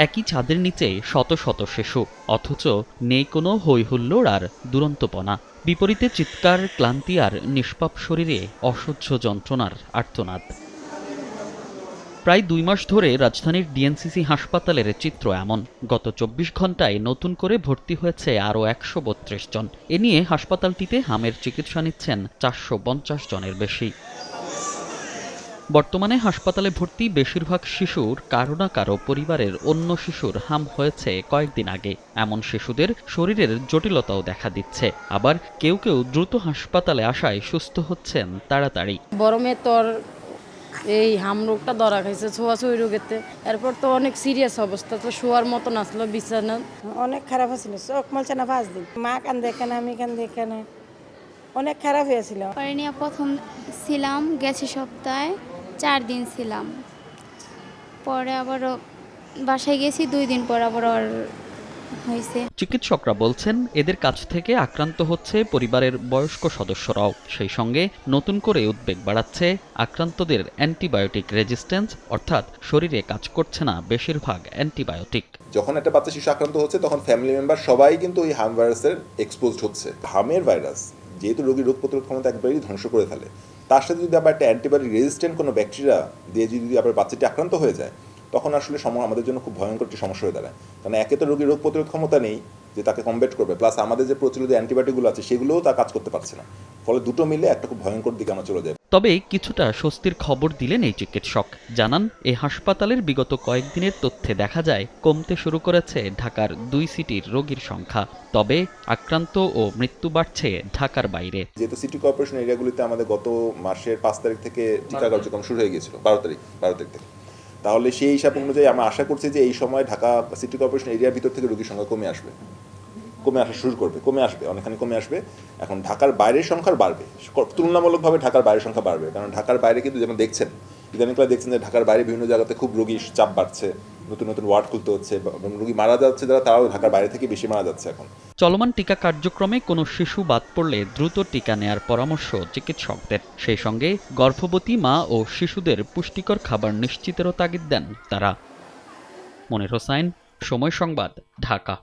একই ছাদের নিচে শত শত শিশু, অথচ নেই কোনো হই-হুল্লোড় আর দুরন্তপনা। বিপরীতে চিৎকার, ক্লান্তি আর নিষ্পাপ শরীরে অসহ্য যন্ত্রণার আর্তনাদ। প্রায় ২ মাস ধরে রাজধানীর ডিএনসিসি হাসপাতালের চিত্র এমন। গত ২৪ ঘণ্টায় নতুন করে ভর্তি হয়েছে আরও ১৩২ জন। এ নিয়ে হাসপাতালটিতে হামের চিকিৎসা নিচ্ছেন ৪৫০ জনের বেশি। বর্তমানে হাসপাতালে ভর্তি বেশিরভাগ শিশুর কারো না কারো পরিবারের অন্য শিশুর হাম হয়েছে কয়েকদিন আগে। এমন শিশুদের শরীরের জটিলতাও দেখা দিচ্ছে, আবার কেউ কেউ দ্রুত হাসপাতালে আসায় সুস্থ হচ্ছেন তাড়াতাড়ি। বড় মেয়ে তোর এই হাম রোগটা ধরা খাইছে, ছোঁয়াছুঁই রোগেতে। এরপর তো অনেক সিরিয়াস অবস্থা, তো শোয়ার মতন আসলো বিছানা। অনেক খারাপ হয়েছিল, চোখ মলছে না 5 দিন, মা কান্দে এখানে, আমি কান্দে এখানে, অনেক খারাপ হয়েছিল। নিয়ে প্রথম ছিলাম, গেছে সপ্তাহে 4 দিন ছিলাম, পরে আবারও বাসায় গেছি 2 দিন পর আবার হয়েছে। চিকিৎসকরা বলছেন এদের কাছ থেকে আক্রান্ত হচ্ছে পরিবারের বয়স্ক সদস্যরাও। সেই সঙ্গে নতুন করে উদ্বেগ বাড়াচ্ছে আক্রান্তদের অ্যান্টিবায়োটিক রেজিস্ট্যান্স, অর্থাৎ শরীরে কাজ করছে না বেশিরভাগ অ্যান্টিবায়োটিক। যখন একটা বাচ্চা শিশু আক্রান্ত হচ্ছে তখন ফ্যামিলি মেম্বার সবাই কিন্তু ওই হাম ভাইরাসের এক্সপোজড হচ্ছে। হামের ভাইরাস যেহেতু রোগীর রোগ প্রতিরোধ ক্ষমতা একবারই ধ্বংস করে ফেলে, তার সাথে যদি আবার একটা অ্যান্টিবায়োটিক রেজিস্ট্যান্ট কোনো ব্যাকটেরিয়া দিয়ে যদি আবার বাচ্চাটি আক্রান্ত হয়ে যায়, তখন আসলে আমাদের জন্য খুব ভয়ঙ্কর একটি সমস্যা হয়ে দাঁড়ায়। কারণ একে তো রোগীর রোগ প্রতিরোধ ক্ষমতা নেই যে তাকে কমব্যাট করবে, প্লাস আমাদের যে প্রচলিত অ্যান্টিবায়োটিকগুলো আছে সেগুলোও তা কাজ করতে পারছে না। ফলে দুটো মিলে একটা খুব ভয়ঙ্কর দিকে আমরা চলে যাই। তবে কিছুটা স্বস্তির খবর দিলেন এই চিকিৎসক। জানান, এই হাসপাতালের বিগত কয়েকদিনের তথ্যে দেখা যায় কমতে শুরু করেছে ঢাকার 2 সিটির রোগীর সংখ্যা। তবে আক্রান্ত ও মৃত্যু বাড়ছে ঢাকার বাইরে। যেহেতু সিটি কর্পোরেশন এরিয়াগুলিতে আমাদের গত মাসের 5 তারিখ থেকে টিকা কার্যক্রম শুরু হয়ে গিয়েছিল, 12 তারিখ থেকে, তাহলে সেই হিসাব অনুযায়ী আমরা আশা করছি যে এই সময় ঢাকা সিটি কর্পোরেশন এরিয়ার ভিতর থেকে রোগীর সংখ্যা কমে আসা শুরু করবে, অনেকখানি কমে আসবে। এখন ঢাকার বাইরের সংখ্যা বাড়বে, তুলনামূলকভাবে ঢাকার বাইরের সংখ্যা বাড়বে, কারণ ঢাকার বাইরে কিন্তু যেমন দেখছেন যে ঢাকার বাইরে বিভিন্ন জায়গাতে খুব রোগীর চাপ বাড়ছে, নতুন নতুন ওয়ার্ড খুলতে হচ্ছে, রোগী মারা যাচ্ছে যারা, তারাও ঢাকার বাইরে থেকে বেশি মারা যাচ্ছে। এখন চলমান টিকা কার্যক্রমে কোনো শিশু বাদ পড়লে দ্রুত টিকা নেয়ার পরামর্শ চিকিৎসকদের। সেই সঙ্গে গর্ভবতী মা ও শিশুদের পুষ্টিকর খাবার নিশ্চিতেরও তাগিদ দেন তারা। মনির হোসাইন, সময় সংবাদ, ঢাকা।